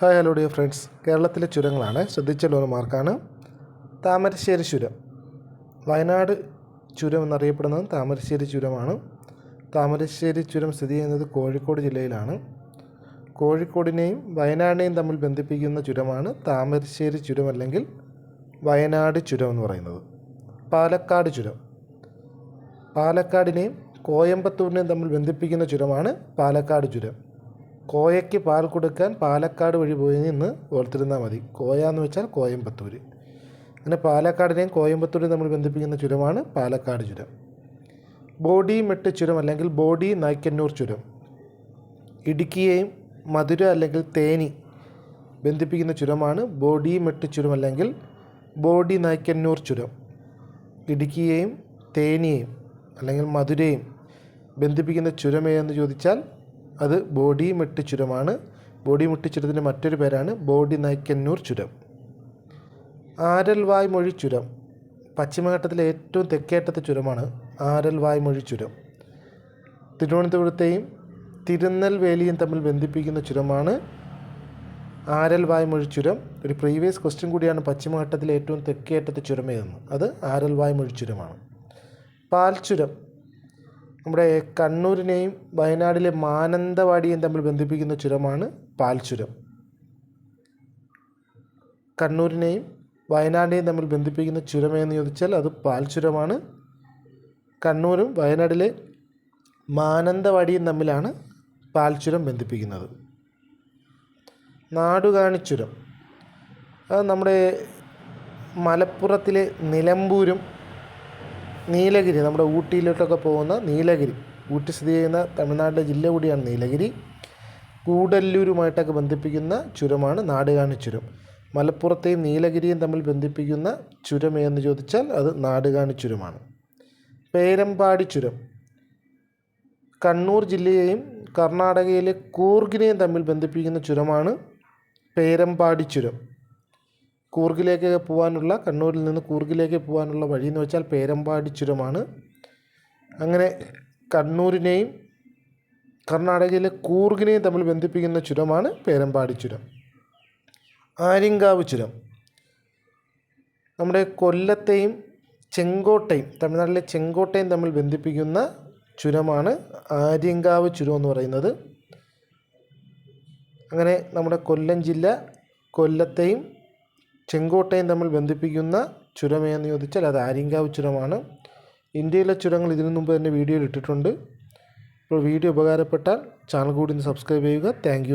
Hi hello dear friends, കേരളത്തിലെ ചുരങ്ങളാണ്. ശ്രദ്ധിച്ചുള്ള മാർക്കാണ് താമരശ്ശേരി ചുരം. വയനാട് ചുരം എന്നറിയപ്പെടുന്നത് താമരശ്ശേരി ചുരമാണ്. താമരശ്ശേരി ചുരം സ്ഥിതി ചെയ്യുന്നത് കോഴിക്കോട് ജില്ലയിലാണ്. കോഴിക്കോടിനെയും വയനാടിനെയും തമ്മിൽ ബന്ധിപ്പിക്കുന്ന ചുരമാണ് താമരശ്ശേരി ചുരം അല്ലെങ്കിൽ വയനാട് ചുരം എന്ന് പറയുന്നത്. പാലക്കാട് ചുരം. പാലക്കാടിനെയും കോയമ്പത്തൂരിനെയും തമ്മിൽ ബന്ധിപ്പിക്കുന്ന ചുരമാണ് പാലക്കാട് ചുരം. കോയയ്ക്ക് പാൽ കൊടുക്കാൻ പാലക്കാട് വഴി പോയി നിന്ന് ഓർത്തിരുന്നാൽ മതി. കോയ എന്ന് വെച്ചാൽ കോയമ്പത്തൂർ. അങ്ങനെ പാലക്കാടിനെയും കോയമ്പത്തൂരിനെയും തമ്മിൽ ബന്ധിപ്പിക്കുന്ന ചുരമാണ് പാലക്കാട് ചുരം. ബോഡിമെട്ട് ചുരം അല്ലെങ്കിൽ ബോഡി നായ്ക്കന്നൂർ ചുരം. ഇടുക്കിയെയും മധുര അല്ലെങ്കിൽ തേനി ബന്ധിപ്പിക്കുന്ന ചുരമാണ് ബോഡിമെട്ട് ചുരം അല്ലെങ്കിൽ ബോഡി നായ്ക്കന്നൂർ ചുരം. ഇടുക്കിയെയും തേനിയെയും അല്ലെങ്കിൽ മധുരയും ബന്ധിപ്പിക്കുന്ന ചുരമേതെന്ന് ചോദിച്ചാൽ അത് ബോഡിമെട്ട് ചുരമാണ്. ബോഡിമെട്ട് ചുരത്തിൻ്റെ മറ്റൊരു പേരാണ് ബോഡി നായ്ക്കന്നൂർ ചുരം. ആരൽവായ്മൊഴി ചുരം. പശ്ചിമഘട്ടത്തിലെ ഏറ്റവും തെക്കേറ്റത്തെ ചുരമാണ് ആരൽവായ്മൊഴി ചുരം. തിരുവനന്തപുരത്തെയും തിരുനെൽവേലിയും തമ്മിൽ ബന്ധിപ്പിക്കുന്ന ചുരമാണ് ആരൽവായ്മൊഴി ചുരം. ഒരു പ്രീവിയസ് ക്വസ്റ്റ്യൻ കൂടിയാണ് പശ്ചിമഘട്ടത്തിലെ ഏറ്റവും തെക്കേറ്റത്തെ ചുരമേതെന്ന്. അത് ആരൽവായ്മൊഴി ചുരമാണ്. പാൽച്ചുരം. നമ്മുടെ കണ്ണൂരിനെയും വയനാടിലെ മാനന്തവാടിയെയും തമ്മിൽ ബന്ധിപ്പിക്കുന്ന ചുരമാണ് പാൽച്ചുരം. കണ്ണൂരിനെയും വയനാടിനെയും തമ്മിൽ ബന്ധിപ്പിക്കുന്ന ചുരമേതെന്ന് ചോദിച്ചാൽ അത് പാൽച്ചുരമാണ്. കണ്ണൂരും വയനാടിലെ മാനന്തവാടിയും തമ്മിലാണ് പാൽച്ചുരം ബന്ധിപ്പിക്കുന്നത്. നാടുകാണിച്ചുരം. അത് നമ്മുടെ മലപ്പുറത്തിലെ നിലമ്പൂരും നീലഗിരി, നമ്മുടെ ഊട്ടിയിലോട്ടൊക്കെ പോകുന്ന നീലഗിരി, ഊട്ടി സ്ഥിതി ചെയ്യുന്ന തമിഴ്നാട്ടിലെ ജില്ല കൂടിയാണ് നീലഗിരി. കൂടല്ലൂരുമായിട്ടൊക്കെ ബന്ധിപ്പിക്കുന്ന ചുരമാണ് നാടുകാണി ചുരം. മലപ്പുറത്തെയും നീലഗിരിയും തമ്മിൽ ബന്ധിപ്പിക്കുന്ന ചുരം എന്ന് ചോദിച്ചാൽ അത് നാടുകാണി ചുരമാണ്. പേരമ്പാടി ചുരം. കണ്ണൂർ ജില്ലയെയും കർണാടകയിലെ കൂർഗിനെയും തമ്മിൽ ബന്ധിപ്പിക്കുന്ന ചുരമാണ് പേരമ്പാടി ചുരം. കൂർഗിലേക്ക് പോകാനുള്ള, കണ്ണൂരിൽ നിന്ന് കൂർഗിലേക്ക് പോകാനുള്ള വഴി എന്ന് വെച്ചാൽ പേരമ്പാടി ചുരമാണ്. അങ്ങനെ കണ്ണൂരിനെയും കർണാടകയിലെ കൂർഗിനെയും തമ്മിൽ ബന്ധിപ്പിക്കുന്ന ചുരമാണ് പേരമ്പാടി ചുരം. ആര്യങ്കാവ് ചുരം. നമ്മുടെ കൊല്ലത്തെയും ചെങ്കോട്ടയും, തമിഴ്നാട്ടിലെ ചെങ്കോട്ടയും തമ്മിൽ ബന്ധിപ്പിക്കുന്ന ചുരമാണ് ആര്യങ്കാവ് ചുരം എന്ന് പറയുന്നത്. അങ്ങനെ നമ്മുടെ കൊല്ലം ജില്ല കൊല്ലത്തെയും ചെങ്കോട്ടയും തമ്മിൽ ബന്ധിപ്പിക്കുന്ന ചുരമേതെന്ന് ചോദിച്ചാൽ അത് ആര്യങ്കാവ് ചുരമാണ്. ഇന്ത്യയിലെ ചുരങ്ങൾ ഇതിനു മുമ്പ് തന്നെ വീഡിയോയിൽ ഇട്ടിട്ടുണ്ട്. അപ്പോൾ വീഡിയോ ഉപകാരപ്പെട്ടാൽ ചാനൽ കൂടി ഒന്ന് സബ്സ്ക്രൈബ് ചെയ്യുക. താങ്ക്